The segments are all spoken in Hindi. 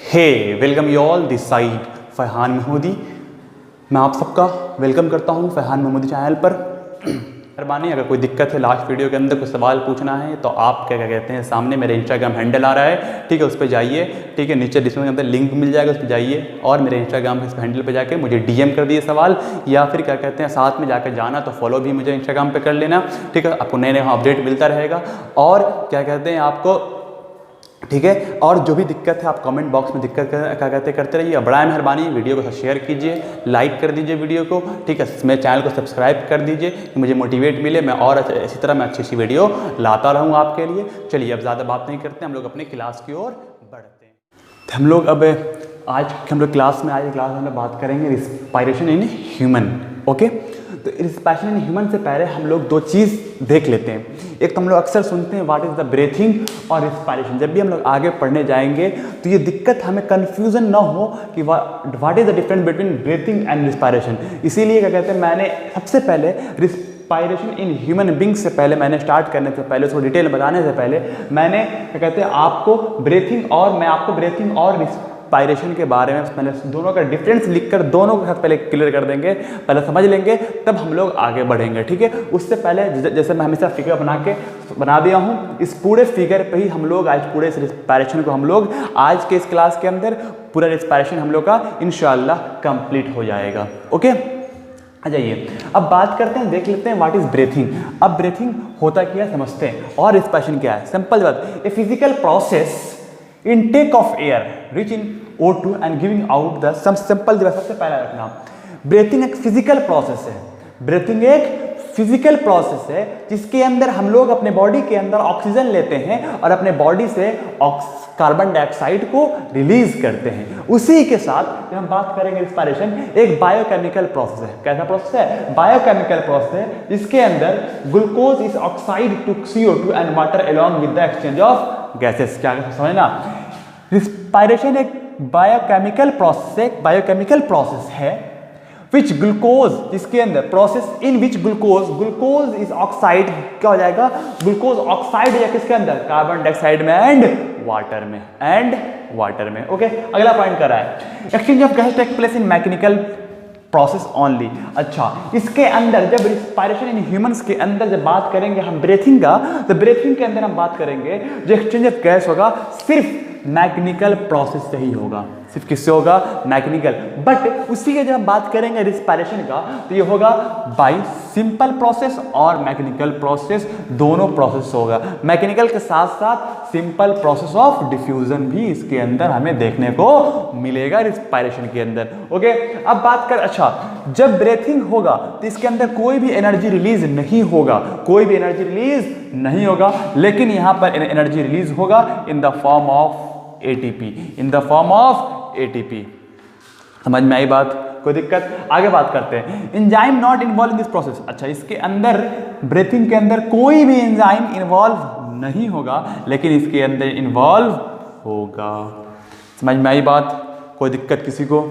Hey welcome you all this side Faihan Mahmoodi. मैं आप सबका वेलकम करता हूं फ़ैहान महमूदी चैनल पर। मेहरबानी अगर कोई दिक्कत है लास्ट वीडियो के अंदर कुछ सवाल पूछना है तो आप क्या कहते हैं, सामने मेरे इंस्टाग्राम हैंडल आ रहा है, ठीक है, उस पर जाइए, ठीक है, नीचे डिस्क्रिप्शन के अंदर लिंक मिल जाएगा, उस पर जाइए और मेरे इंस्टाग्राम इस हैंडल पे जाके मुझे डीएम कर दिए सवाल, या फिर क्या कहते हैं साथ में जाकर जाना तो फॉलो भी मुझे इंस्टाग्राम पे कर लेना, ठीक है, आपको नए नए अपडेट मिलता रहेगा। और क्या कहते हैं आपको, ठीक है, और जो भी दिक्कत है आप कमेंट बॉक्स में दिक्कत क्या कहते करते रहिए। बड़ा मेहरबानी वीडियो को शेयर कीजिए, लाइक कर दीजिए वीडियो को, ठीक है, मेरे चैनल को सब्सक्राइब कर दीजिए कि मुझे मोटिवेट मिले, मैं और इसी तरह मैं अच्छी वीडियो लाता रहूँ आपके लिए। चलिए अब ज़्यादा बात नहीं करते, हम लोग अपने क्लास की ओर बढ़ते हैं। तो हम लोग अब आज हम लोग क्लास में हम लोग बात करेंगे रिस्पायरेशन इन ह्यूमन। ओके, तो रिस्पायरेशन इन ह्यूमन से पहले हम लोग दो चीज़ देख लेते हैं। एक तो हम लोग अक्सर सुनते हैं व्हाट इज़ द ब्रीथिंग और रिस्पायरेशन। जब भी हम लोग आगे पढ़ने जाएंगे तो ये दिक्कत हमें कन्फ्यूज़न ना हो कि what is the difference between breathing and respiration. इसीलिए क्या कहते हैं, मैंने सबसे पहले रिस्पायरेशन इन ह्यूमन बींग से पहले मैंने स्टार्ट करने से पहले, उसको डिटेल बताने से पहले मैंने क्या कहते हैं आपको ब्रीथिंग और रिस्पायरेशन के बारे में पहले दोनों का डिफरेंस लिखकर दोनों के साथ पहले क्लियर कर देंगे, पहले समझ लेंगे, तब हम लोग आगे बढ़ेंगे, ठीक है। उससे पहले जैसे मैं हमेशा फिगर बना दिया हूँ, इस पूरे फिगर पे ही हम लोग आज पूरे इस रिस्पायरेशन को हम लोग आज के इस क्लास के अंदर पूरा रिस्पायरेशन हम लोग का इंशाल्लाह कंप्लीट हो जाएगा। ओके, आ जाइए अब बात करते हैं, देख लेते हैं व्हाट इज ब्रीथिंग। अब ब्रीथिंग होता क्या है समझते हैं, और रिस्पायरेशन क्या है। सिंपल बात, a physical process intake of air rich in O2 and giving out the some simple। सबसे पहला रखना, ब्रीथिंग एक फिजिकल प्रोसेस है। ब्रीथिंग एक फिजिकल प्रोसेस है जिसके अंदर हम लोग अपने बॉडी के अंदर ऑक्सीजन लेते हैं और अपने बॉडी से कार्बन डाइऑक्साइड को रिलीज करते हैं। उसी के साथ जब हम बात करेंगे रिस्पायरेशन, एक बायोकेमिकल प्रोसेस है। कैसा प्रोसेस है? बायोकेमिकल प्रोसेस है जिसके अंदर glucose is oxide to CO2 and water along with the exchange of gases. क्या समझना, रिस्पायरेशन एक बायोकेमिकल प्रोसेस है विच ग्लूकोज, जिसके अंदर process in which glucose is oxide, क्या हो जाएगा, ग्लूकोज ऑक्साइड है किसके अंदर, कार्बन डाइऑक्साइड में एंड वाटर में। ओके, अगला पॉइंट कर रहा है, exchange of gas take place in mechanical process only. अच्छा, इसके अंदर जब रिस्पायरेशन इन ह्यूमंस के अंदर जब बात करेंगे हम ब्रीथिंग का, तो ब्रीथिंग के अंदर हम बात करेंगे जो एक्सचेंज ऑफ गैस होगा सिर्फ मैकेनिकल प्रोसेस से ही होगा। सिर्फ किससे होगा? मैकेनिकल। बट उसी के जब हम बात करेंगे रिस्पायरेशन का तो ये होगा बाय सिंपल प्रोसेस और मैकेनिकल प्रोसेस, दोनों प्रोसेस होगा। मैकेनिकल के साथ साथ सिंपल प्रोसेस ऑफ डिफ्यूजन भी इसके अंदर हमें देखने को मिलेगा रिस्पायरेशन के अंदर। ओके, अब बात कर, अच्छा, जब ब्रीथिंग होगा तो इसके अंदर कोई भी एनर्जी रिलीज नहीं होगा, लेकिन यहां पर एनर्जी रिलीज होगा in the form of ATP। समझ में आई बात? कोई दिक्कत? आगे बात करते हैं, enzyme not involve in this process. अच्छा, इसके अंदर ब्रीथिंग के अंदर कोई भी एंजाइम इन्वॉल्व नहीं होगा, लेकिन इसके अंदर इन्वॉल्व होगा। समझ में आई बात? कोई दिक्कत किसी को?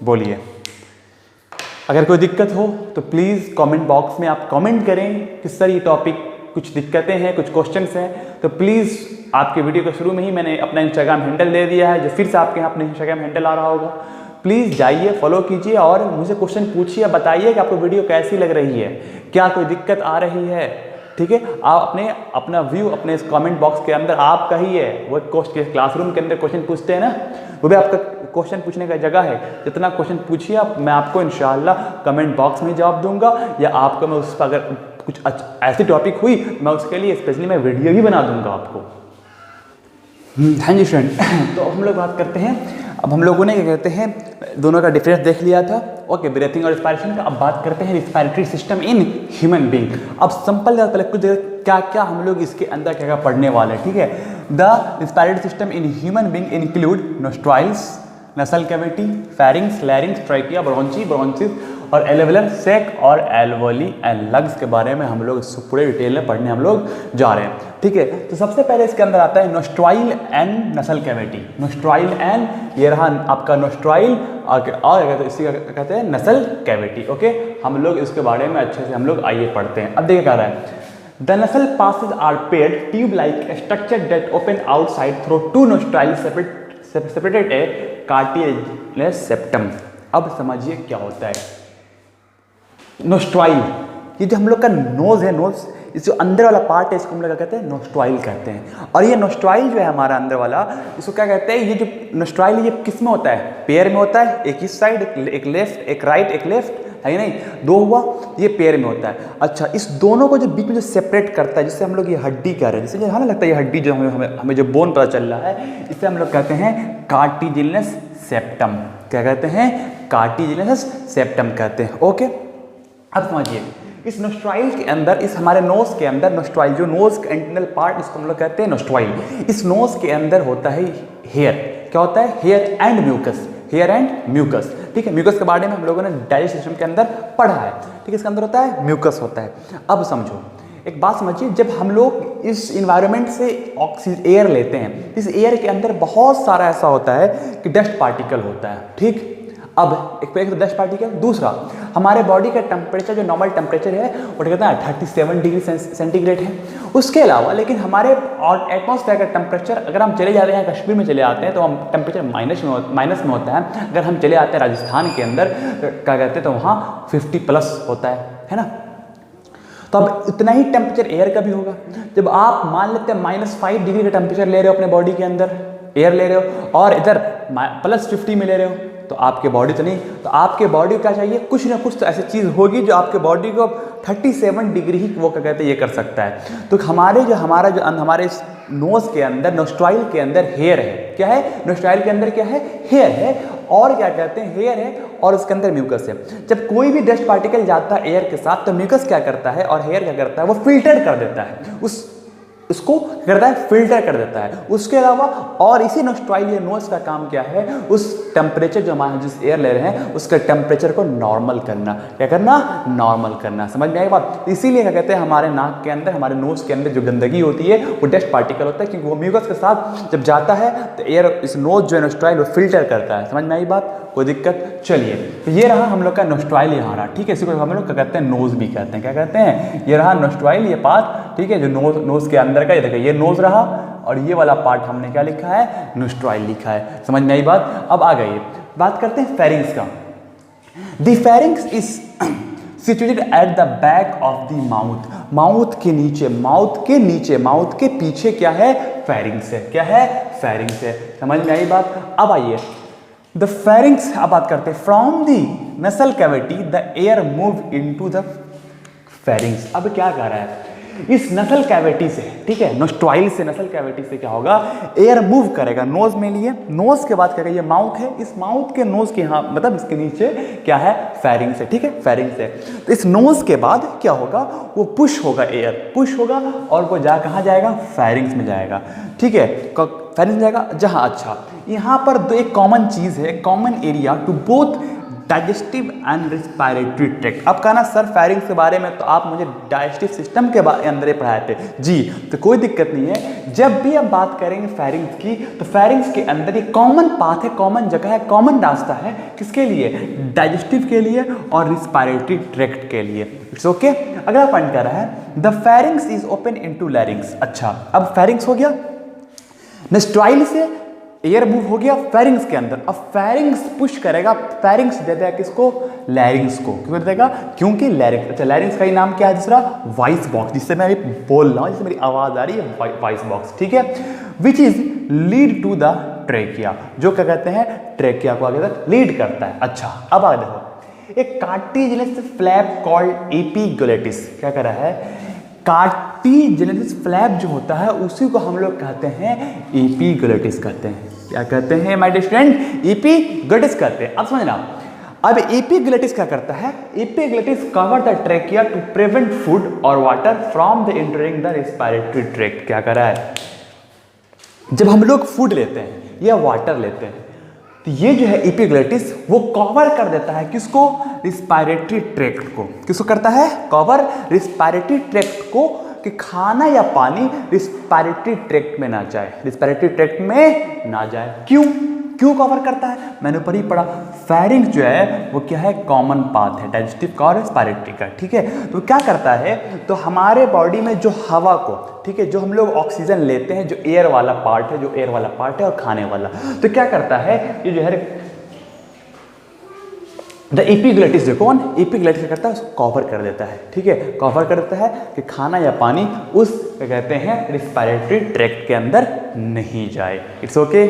बोलिए। अगर कोई दिक्कत हो तो प्लीज़ कमेंट बॉक्स में आप कमेंट करें कि सर ये टॉपिक कुछ दिक्कतें हैं, कुछ क्वेश्चंस हैं, तो प्लीज़ आपके वीडियो के शुरू में ही मैंने अपना इंस्टाग्राम हैंडल दे दिया है, जो फिर से आपके यहाँ अपने इंस्टाग्राम हैंडल आ रहा होगा। प्लीज़ जाइए, फॉलो कीजिए और मुझे क्वेश्चन पूछिए, बताइए कि आपको वीडियो कैसी लग रही है, क्या कोई दिक्कत आ रही है, ठीक है। आप अपना व्यू अपने इस कमेंट बॉक्स के अंदर आप कहिए। वो क्लासरूम के अंदर क्वेश्चन पूछते हैं ना, वो भी आपका क्वेश्चन पूछने का जगह है। जितना क्वेश्चन पूछिए आप, मैं आपको इंशाल्लाह कमेंट बॉक्स में जवाब दूंगा, या आपको मैं उस पर अगर कुछ ऐसी टॉपिक हुई मैं उसके लिए स्पेशली मैं वीडियो भी बना दूंगा आपको। हाँ जी फ्रेंड, तो हम लोग बात करते हैं, अब हम लोगों ने क्या कहते हैं दोनों का डिफरेंस देख लिया था। ओके, ब्रीथिंग और रिस्पायरेशन का। अब बात करते हैं respiratory system in human being. अब सिंपल पहले कुछ क्या क्या हम लोग इसके अंदर क्या क्या पढ़ने वाले हैं, ठीक है। The respiratory system in human being include nostrils, nasal cavity, pharynx, larynx, trachea, bronchi और एल्वेलर सेक और एल्वोली एंड लंग्स के बारे में हम लोग पूरे डिटेल में पढ़ने हम लोग जा रहे हैं, ठीक है। तो सबसे पहले इसके अंदर आता है नोस्ट्राइल एंड नसल कैविटी। नोस्ट्राइल एंड, ये रहा आपका नोस्ट्राइल, और इसी का कहते हैं नसल कैविटी। ओके, हम लोग इसके बारे में अच्छे से हम लोग आइए पढ़ते हैं। अब देखिए क्या रहा है, The nasal passages are paired tube-like structure that open outside through two nostrils separated a cartilage septum. अब समझिए क्या होता है नोस्ट्राइल। ये जो हम लोग का नोज है, नोज इस जो अंदर वाला पार्ट है इसको हम लोग क्या कहते हैं, नोस्ट्राइल कहते हैं। और ये नोस्ट्राइल जो है हमारा अंदर वाला, इसको क्या कहते हैं, ये जो नोस्ट्राइल ये किस में होता है, पेयर में होता है, एक इस साइड एक लेफ्ट, एक राइट एक लेफ्ट, है नहीं, दो हुआ, ये पेयर में होता है। अच्छा, इस दोनों को जो बीच में जो सेपरेट करता है, जिससे हम लोग ये हड्डी कह रहे हैं, जिससे हमें लगता है ये हड्डी जो हमें जो बोन पता चल रहा है, इसे हम लोग कहते हैं कार्टिलेज सेप्टम। क्या कहते हैं, कार्टिलेज सेप्टम कहते हैं। ओके, अब समझिए इस नोस्ट्राइल के अंदर, इस हमारे नोज के अंदर नोस्ट्राइल, जो नोज का इंटरनल पार्ट, इसको हम लोग कहते हैं नोस्ट्राइल। इस नोज के अंदर होता है हेयर। क्या होता है, hair and mucus, hair and mucus. ठीक है, म्यूकस के बारे में हम लोगों ने डाइजेस्ट सिस्टम के अंदर पढ़ा है। ठीक है, इसके अंदर होता है म्यूकस होता है। अब समझो एक बात समझिए, जब हम लोग इस इन्वायरमेंट से ऑक्सीजन एयर लेते हैं, इस एयर के अंदर बहुत सारा ऐसा होता है कि डस्ट पार्टिकल होता है। ठीक, अब एक तो डस्ट पार्टिकल, दूसरा हमारे बॉडी का टेम्परेचर जो नॉर्मल टेम्परेचर है वो कहते हैं 37 डिग्री सेंटीग्रेड है। उसके अलावा लेकिन हमारे एटमॉस्फेयर का टेम्परेचर, अगर हम चले जाते हैं कश्मीर में चले आते हैं तो हम टेम्परेचर माइनस में होता है। अगर हम चले आते हैं राजस्थान के अंदर क्या कहते हैं तो वहाँ 50+ होता है ना। तो अब इतना ही टेम्परेचर एयर का भी होगा। जब आप मान लेते हैं -5 डिग्री का टेम्परेचर ले रहे हो अपने बॉडी के अंदर, एयर ले रहे हो, और इधर +50 में ले रहे हो, तो आपके बॉडी तो नहीं, तो आपके बॉडी को क्या चाहिए, कुछ ना कुछ तो ऐसी चीज़ होगी जो आपके बॉडी को 37 डिग्री ही वो क्या कहते हैं ये कर सकता है। तो हमारे इस नोज के अंदर, नोस्ट्राइल के अंदर हेयर है। क्या है, नोस्ट्राइल के अंदर क्या है, हेयर है, और क्या कहते हैं, हेयर है, और उसके अंदर म्यूकस है। जब कोई भी डस्ट पार्टिकल जाता है एयर के साथ, तो म्यूकस क्या करता है और हेयर क्या करता है, वो फिल्टर कर देता है, उसको करता है, फिल्टर कर देता है। उसके अलावा और इसी नोस्ट्राइल या नोज का काम क्या है, उस टेम्परेचर जो हमारे जिस एयर ले रहे हैं उसके टेम्परेचर को नॉर्मल करना। क्या करना, नॉर्मल करना। समझ में आई बात। इसीलिए क्या कहते हैं, हमारे नाक के अंदर, हमारे नोज के अंदर जो गंदगी होती है वो डस्ट पार्टिकल होता है, क्योंकि वो म्यूकस के साथ जब जाता है तो एयर, इस नोज जो है नोस्ट्राइल वो फिल्टर करता है। समझ में आई बात, कोई दिक्कत। चलिए, तो ये रहा हम लोग का नोस्ट्राइल यहाँ रहा। ठीक है, इसी को हम लोग क्या कहते हैं, नोज भी कहते हैं। क्या कहते हैं, ये रहा नोस्ट्राइल, ये पार्ट। ठीक है, जो नोज के अंदर का, ये देखिए ये नोज रहा, और ये वाला पार्ट हमने क्या लिखा है, नोस्ट्राइल लिखा है। समझ में आई बात। अब आ गई बात करते हैं फेरिंग्स का। The pharynx is situated at the back of the mouth. Mouth के नीचे, माउथ के पीछे क्या है, फेरिंग्स है। क्या है, फेरिंग्स है। समझ में आई बात। अब आइए द फेरिंग्स, अब बात करते हैं। फ्रॉम द नसल cavity the air move into the pharynx. अब क्या कह रहा है, इस नसल कैविटी से, ठीक है, नोस्ट्राइल से, नसल कैविटी से क्या होगा, एयर मूव करेगा नोज में लिए, नोज के बाद क्या करेगा, ये माउथ है, इस माउथ के नोज के यहाँ मतलब इसके नीचे क्या है, फेरिंग्स है। ठीक है, फेरिंग्स है। तो इस नोज के बाद क्या होगा, वो पुश होगा, एयर पुश होगा, और वो कहाँ जाएगा, फेरिंग्स में जाएगा। ठीक है, फेरिंग्स में जाएगा जहाँ, अच्छा यहाँ पर दो एक कॉमन चीज़ है, common area to both digestive and respiratory tract. अब कहना सर फेरिंग्स के बारे में तो आप मुझे डाइजेस्टिव सिस्टम के अंदर ही पढ़ाए थे जी, तो कोई दिक्कत नहीं है। जब भी हम बात करेंगे फेरिंग्स की, तो फेरिंग्स के अंदर एक कॉमन पाथ है, कॉमन जगह है, कॉमन रास्ता है, किसके लिए, डाइजेस्टिव के लिए और रिस्पायरेटरी ट्रैक्ट के लिए। It's okay. अगला पॉइंट कह रहा है the pharynx is open into लैरिंग्स। अच्छा, अब फेरिंग्स हो गया, नोस्ट्राइल से एयर मूव हो गया फेरिंग्स के अंदर। अब फेरिंग्स पुश करेगा, फेरिंग्स देता है किसको, लैरिंग्स को। क्यों देगा, क्योंकि लैरिंग्स, अच्छा लैरिंग्स का ही नाम क्या है दूसरा, वॉइस बॉक्स, जिससे मैं अभी बोल रहा हूँ, जिससे मेरी आवाज आ रही है, वॉइस बॉक्स। ठीक है, which is lead to the trachea, जो क्या कहते हैं, ट्रेकिया को आगे तक लीड करता है। अच्छा, अब आगे देखो, एक कार्टिलेजिनस फ्लैप कॉल्ड एपिग्लोटिस, क्या कर रहा है, कार्टिलेजिनस फ्लैप जो होता है उसी को हम लोग कहते हैं एपिग्लोटिस कहते हैं। क्या कहते हैं माय डियर फ्रेंड, एपिग्लोटिस कहते हैं। अब समझना, अब एपिग्लोटिस क्या करता है, epiglottis cover the trachea to prevent food और water from the entering the respiratory tract. क्या कर रहा है, जब हम लोग फूड लेते हैं या वाटर लेते हैं, तो ये जो है एपिग्लोटिस वो कवर कर देता है किसको, रिस्पायरेटरी ट्रैक्ट को। किसको करता है, कवर रिस्पायरेटरी ट्रैक्ट को, कि खाना या पानी रिस्पायरेटरी ट्रैक्ट में ना जाए, रिस्पायरेटरी ट्रैक्ट में ना जाए। क्यों कवर करता है, मैंने ऊपर ही पढ़ा, फेरिंग्स जो है वो क्या है, कॉमन पाथ है डाइजेस्टिव का और रेस्पिरेटरी का, ठीक है। तो क्या करता है, तो हमारे बॉडी में जो हवा को, ठीक है, जो हम लोग ऑक्सीजन लेते हैं, जो एयर वाला पार्ट है, जो एयर वाला पार्ट है और खाने वाला, तो क्या करता है ये जो है द एपिग्लेटिस, जो कौन एपिग्लेटिस करता है, उसको कवर कर देता है, ठीक है, कवर कर देता है कि खाना या पानी उस क्या कहते हैं रिस्पिरेटरी ट्रैक्ट के अंदर नहीं जाए। It's okay.